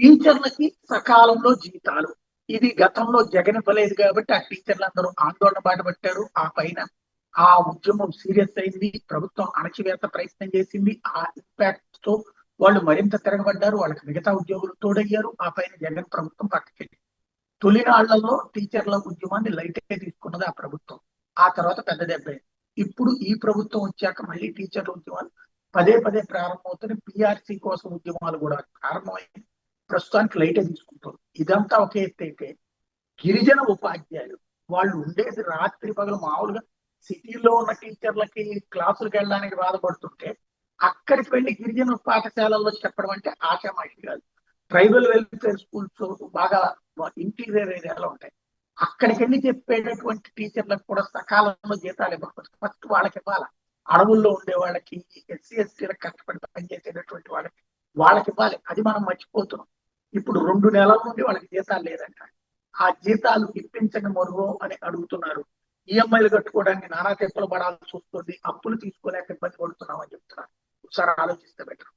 టీచర్లకి సకాలంలో జీతాలు. ఇది గతంలో జగన్ ఇవ్వలేదు కాబట్టి ఆ టీచర్లందరూ ఆందోళన బాట పట్టారు. ఆ పైన ఆ ఉద్యమం సీరియస్ అయింది. ప్రభుత్వం అణచివేత ప్రయత్నం చేసింది. ఆ ఇంపాక్ట్ తో వాళ్ళు మరింత తిరగబడ్డారు. వాళ్ళకి మిగతా ఉద్యోగులు తోడయ్యారు. ఆ పైన జగన్ ప్రభుత్వం పక్కకెళ్ళింది. తొలినాళ్లలో టీచర్ల ఉద్యమాన్ని లైట్‌గా తీసుకున్నది ఆ ప్రభుత్వం. ఆ తర్వాత పెద్ద దెబ్బయింది. ఇప్పుడు ఈ ప్రభుత్వం వచ్చాక మళ్ళీ టీచర్ల ఉద్యమాలు పదే పదే ప్రారంభమవుతున్నాయి. పీఆర్సీ కోసం ఉద్యమాలు కూడా ప్రారంభమయ్యాయి. ప్రస్తుతానికి లైటే తీసుకుంటుంది. ఇదంతా ఒక ఎత్తైతే గిరిజన ఉపాధ్యాయులు వాళ్ళు ఉండేది రాత్రి పగలు మామూలుగా సిటీలో ఉన్న టీచర్లకి క్లాసులకు వెళ్ళడానికి బాధపడుతుంటే అక్కడికి వెళ్ళి గిరిజన పాఠశాలల్లో చెప్పడం అంటే ఆషామాషి కాదు. ట్రైబల్ వెల్ఫేర్ స్కూల్స్ బాగా ఇంటీరియర్ ఏరియాలో ఉంటాయి. అక్కడికి వెళ్ళి చెప్పేటటువంటి టీచర్లకు కూడా సకాలంలో జీతాలు ఇవ్వకపోతే ఫస్ట్ వాళ్ళకి ఇవ్వాలి. అడవుల్లో ఉండే వాళ్ళకి, ఎస్సీ ఎస్టీలకు కష్టపడి పనిచేసేటటువంటి వాళ్ళకి ఇవ్వాలి. అది మనం మర్చిపోతున్నాం. ఇప్పుడు 2 నెలల నుండి వాళ్ళకి జీతాలు లేదంట. ఆ జీతాలు ఇప్పించని మరుగో అని అడుగుతున్నారు. ఈఎంఐలు కట్టుకోవడానికి నానా తిప్పలు పడాల్సి వస్తుంది. అప్పులు తీసుకోలేక ఇబ్బంది పడుతున్నాం అని చెప్తున్నారు. ఒకసారి ఆలోచిస్తే బెటర్.